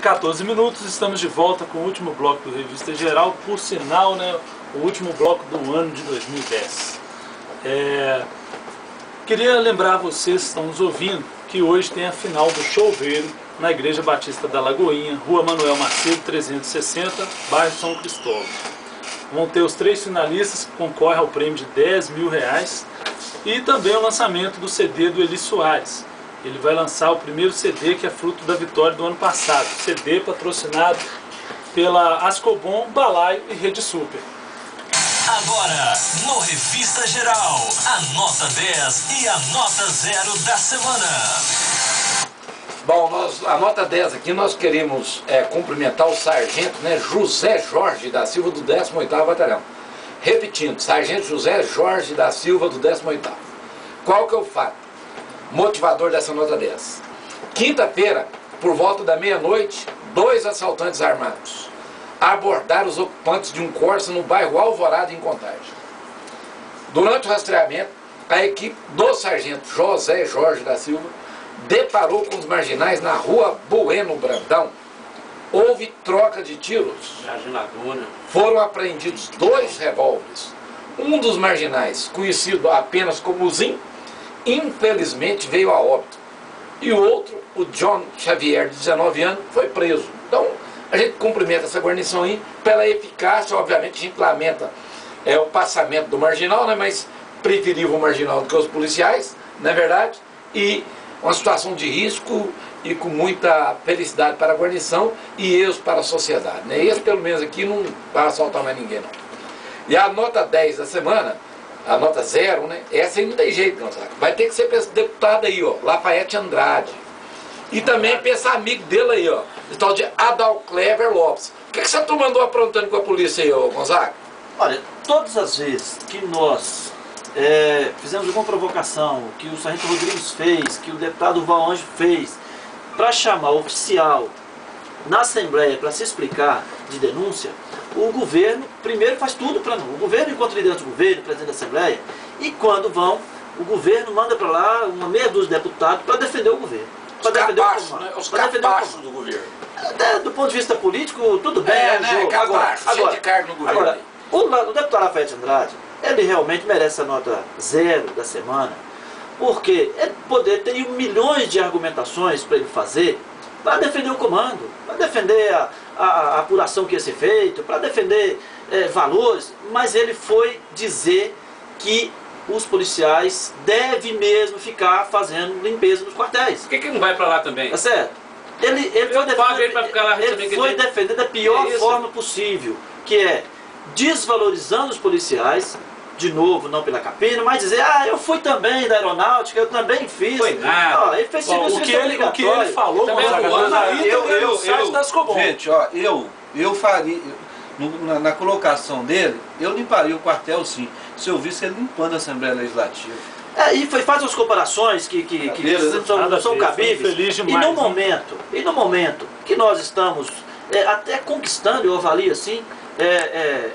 11h14, estamos de volta com o último bloco do Revista Geral, por sinal, né, o último bloco do ano de 2010. Queria lembrar vocês que estão nos ouvindo que hoje tem a final do Choveiro na Igreja Batista da Lagoinha, Rua Manuel Macedo, 360, bairro São Cristóvão. Vão ter os 3 finalistas que concorrem ao prêmio de R$10 mil e também o lançamento do CD do Eli Soares. Ele vai lançar o primeiro CD que é fruto da vitória do ano passado. CD patrocinado pela Ascobon, Balaio e Rede Super. Agora, no Revista Geral, a nota 10 e a nota 0 da semana. Bom, a nota 10 aqui nós queremos cumprimentar o sargento, né, José Jorge da Silva, do 18º Batalhão. Repetindo, sargento José Jorge da Silva, do 18º. Qual que é o fato motivador dessa nota 10? Quinta-feira, por volta da meia-noite, 2 assaltantes armados abordaram os ocupantes de um Corsa no bairro Alvorada, em Contagem. Durante o rastreamento, a equipe do sargento José Jorge da Silva deparou com os marginais na rua Bueno Brandão. Houve troca de tiros. Foram apreendidos 2 revólveres. Um dos marginais, conhecido apenas como Zim, infelizmente veio a óbito. E o outro, o John Xavier, de 19 anos, foi preso. Então, a gente cumprimenta essa guarnição aí pela eficácia. Obviamente, a gente lamenta o passamento do marginal, né, mas preferível o marginal do que os policiais, não é verdade? E uma situação de risco e com muita felicidade para a guarnição e erros para a sociedade, né? Esse, pelo menos aqui, não vai assaltar mais ninguém, não. E a nota 10 da semana, a nota 0, né? Essa aí não tem jeito, Gonzaga. Vai ter que ser para esse deputado aí, ó, Lafayette Andrade. E também para esse amigo dele aí, ó, o tal de Adalclever Lopes. O que você tu mandou aprontando com a polícia aí, ó, Gonzaga? Olha, todas as vezes que nós fizemos alguma provocação, que o sargento Rodrigues fez, que o deputado Valange fez, para chamar o oficial na Assembleia para se explicar de denúncia, o governo primeiro faz tudo para não. O governo encontra liderança do governo, presidente da Assembleia, e quando vão, o governo manda para lá uma meia dúzia de deputados para defender o governo. Os capachos, né? Os capachos do governo. Até do ponto de vista político, tudo bem. Né? Capacho, cheio de cargo no governo. Agora, o deputado Lafayette Andrade, ele realmente merece a nota 0 da semana, porque ele tem milhões de argumentações para ele fazer, para defender o comando, para defender a apuração que ia ser feita, para defender valores, mas ele foi dizer que os policiais devem mesmo ficar fazendo limpeza nos quartéis. Por que não vai para lá também? Tá certo? Ele foi defender da pior forma possível, que é desvalorizando os policiais, de novo, não pela capina, mas dizer, eu fui também da aeronáutica, eu também fiz. Foi nada. Ele fez serviço obrigatório. O que ele falou, gente, ó, eu faria, na colocação dele, eu limparia o quartel sim, se eu visse ele limpando a Assembleia Legislativa. E faz as comparações que não são cabíveis. E no momento que nós estamos até conquistando, eu avalio assim,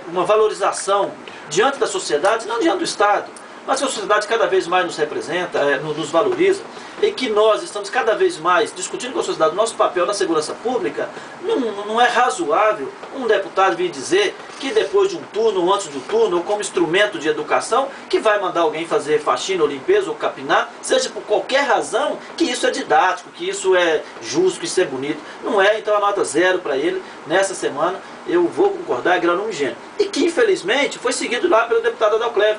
uma valorização diante da sociedade, não diante do Estado, mas a sociedade cada vez mais nos representa, nos valoriza, e que nós estamos cada vez mais discutindo com a sociedade o nosso papel na segurança pública. Não é razoável um deputado vir dizer que depois de um turno, ou antes de um turno, ou como instrumento de educação, que vai mandar alguém fazer faxina ou limpeza ou capinar, seja por qualquer razão, que isso é didático, que isso é justo, que isso é bonito. Não é, então a nota 0 para ele, nessa semana, eu vou concordar, é grão ingênuo. E que, infelizmente, foi seguido lá pelo deputado Adalclever,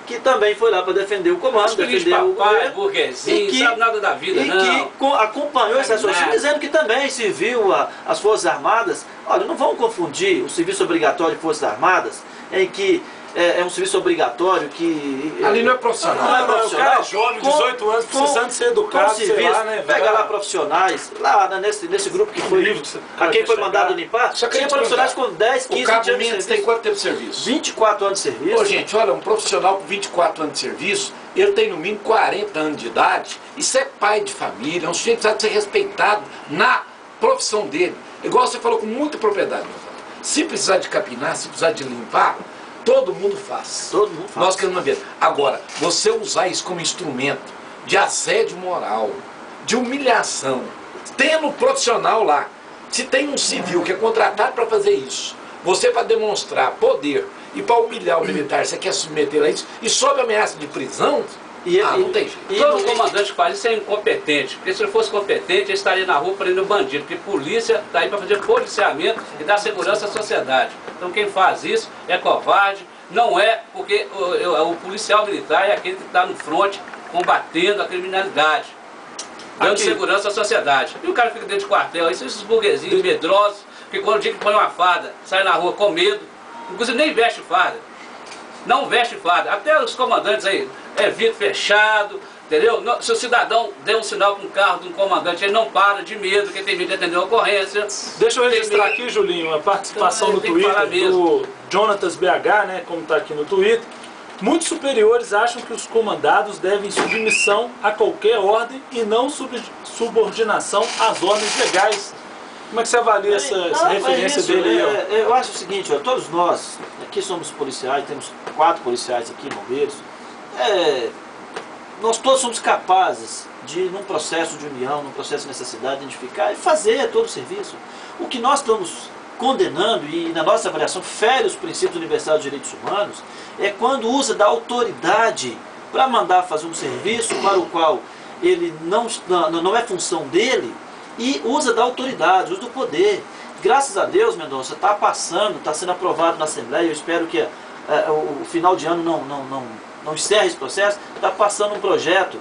que também foi lá para defender o comando, defender o governo, burguesinho, não sabe nada da vida, que acompanhou esse raciocínio, dizendo que também serviu as Forças Armadas. Olha, não vamos confundir o serviço obrigatório de Forças Armadas, em que é um serviço obrigatório que... Ali não é profissional. Não é profissional. O cara é jovem, 18 anos, precisando ser educado, sei lá, né? Pega lá profissionais, lá nesse grupo que foi... A quem foi mandado limpar, tinha profissionais com 10, 15 anos de serviço. Tem quanto tempo de serviço? 24 anos de serviço. Ô, gente, olha, um profissional com 24 anos de serviço, ele tem no mínimo 40 anos de idade, isso é pai de família, é um sujeito que precisa ser respeitado na profissão dele. Igual você falou com muita propriedade, meu pai. Se precisar de capinar, se precisar de limpar, todo mundo faz. Todo mundo faz. Nós queremos ver. Agora, você usar isso como instrumento de assédio moral, de humilhação, tendo profissional lá, Se tem um civil que é contratado para fazer isso, você para demonstrar poder e para humilhar o militar, você quer submeter a isso, e sob ameaça de prisão, não tem jeito. Todo comandante que faz isso é incompetente, porque se ele fosse competente, ele estaria na rua prendendo bandido, porque polícia está aí para fazer policiamento e dar segurança à sociedade. Então quem faz isso é covarde, não é, porque o policial militar é aquele que está no fronte combatendo a criminalidade, dando segurança à sociedade. E o cara fica dentro de quartel, esses burguesinhos medrosos, que quando o dia que põe uma farda, sai na rua com medo, inclusive nem veste farda. Não veste farda. Até os comandantes aí, vidro fechado, entendeu? Se o cidadão der um sinal com um carro de um comandante, ele não para de medo, porque tem medo de atender uma ocorrência. Deixa eu registrar aqui, Julinho, a participação no Twitter do Jonatas BH, né, como está aqui no Twitter. Muitos superiores acham que os comandados devem submissão a qualquer ordem e não subordinação às ordens legais. Como é que você avalia essa referência dele aí? Eu acho o seguinte, ó, todos nós, aqui somos policiais, temos 4 policiais aqui, bombeiros, nós todos somos capazes de, num processo de união, num processo de necessidade, identificar e fazer todo o serviço. O que nós estamos condenando, e na nossa avaliação fere os princípios universais dos direitos humanos, é quando usa da autoridade para mandar fazer um serviço para o qual ele não é função dele, e usa da autoridade, usa do poder. Graças a Deus, Mendonça, está passando, está sendo aprovado na Assembleia, eu espero que o final de ano não encerre esse processo, está passando um projeto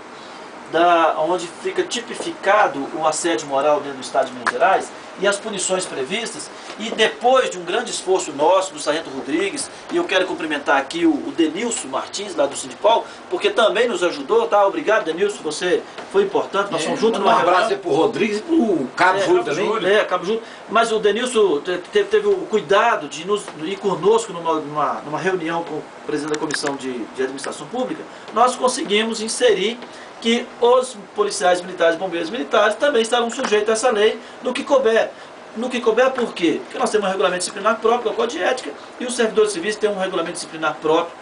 onde fica tipificado o assédio moral dentro do Estado de Minas Gerais e as punições previstas, e depois de um grande esforço nosso, do Sargento Rodrigues, e eu quero cumprimentar aqui o Denilson Martins, lá do Sindipol, porque também nos ajudou, tá? Obrigado, Denilson, você foi importante, nós somos juntos numa reunião. Um abraço para o Rodrigues e para o Cabo Júlio também. Cabo Júlio. Mas o Denilson teve o cuidado de ir conosco numa reunião com o presidente da Comissão de Administração Pública. Nós conseguimos inserir que os policiais militares, bombeiros militares também estarão sujeitos a essa lei no que couber. No que couber por quê? Porque nós temos um regulamento disciplinar próprio, que é o Código de Ética, e os servidores civis têm um regulamento disciplinar próprio,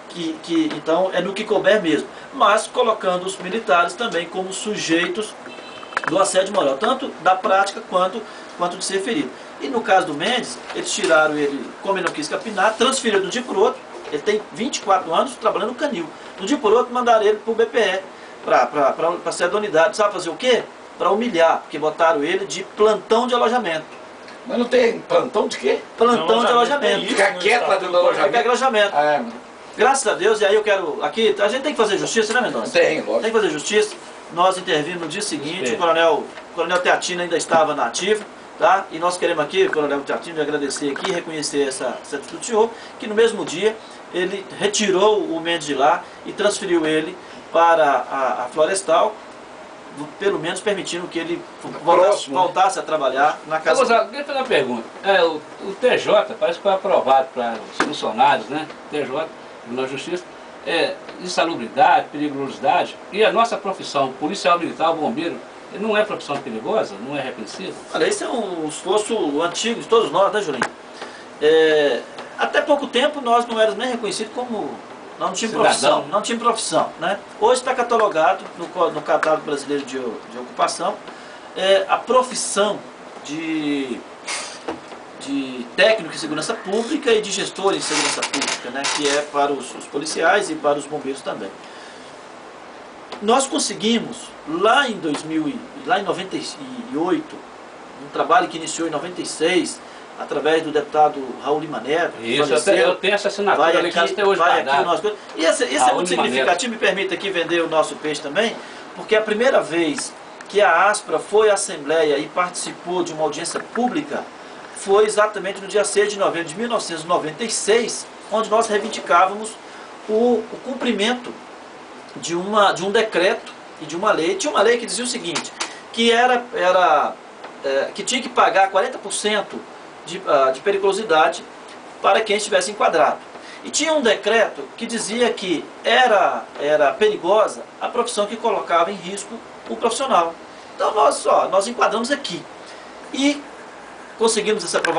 que então é no que couber mesmo. Mas colocando os militares também como sujeitos do assédio moral, tanto da prática quanto de ser ferido. E no caso do Mendes, eles tiraram ele, como ele não quis capinar, transferiram de um dia para o outro. Ele tem 24 anos trabalhando no canil. De um dia para o outro mandaram ele para o BPE, para ser da unidade. Sabe fazer o quê? Para humilhar, porque botaram ele de plantão de alojamento. Mas não tem plantão de quê? Plantão de alojamento. Ficar quieto lá dentro do alojamento. Ficar alojamento. Graças a Deus, e aí eu quero, aqui, a gente tem que fazer justiça, né, Mendonça? Tem, lógico. Tem que fazer justiça. Nós intervimos no dia seguinte, o coronel Teatino ainda estava na ativa, tá? E nós queremos aqui, o coronel Teatino, agradecer aqui, reconhecer essa atitude do senhor, que no mesmo dia ele retirou o Mendes de lá e transferiu ele para a Florestal, pelo menos permitindo que ele voltasse a trabalhar na casa. Deixa eu fazer uma pergunta. O TJ parece que foi aprovado para os funcionários, né? TJ, na Justiça, insalubridade, periculosidade, e a nossa profissão, policial militar, bombeiro, não é profissão perigosa? Não é reconhecida? Olha, esse é um esforço antigo de todos nós, né, Julinho? Até pouco tempo nós não éramos nem reconhecidos como... Não tinha profissão, não tinha profissão, né? Hoje está catalogado no catálogo brasileiro de ocupação a profissão de técnico em segurança pública e de gestor em segurança pública, né? Que é para os policiais e para os bombeiros também. Nós conseguimos, lá em 98, um trabalho que iniciou em 96, através do deputado Raul Lima Neto. Isso, eu tenho essa assinatura ali, caso até hoje guardado. E esse é muito significativo, me permita aqui vender o nosso peixe também, porque a primeira vez que a ASPRA foi à Assembleia e participou de uma audiência pública foi exatamente no dia 6 de novembro de 1996, onde nós reivindicávamos o cumprimento de um decreto e de uma lei. Tinha uma lei que dizia o seguinte, que que tinha que pagar 40% de periculosidade para quem estivesse enquadrado. E tinha um decreto que dizia que era perigosa a profissão que colocava em risco o profissional. Então nós enquadramos aqui. E conseguimos essa aprovação.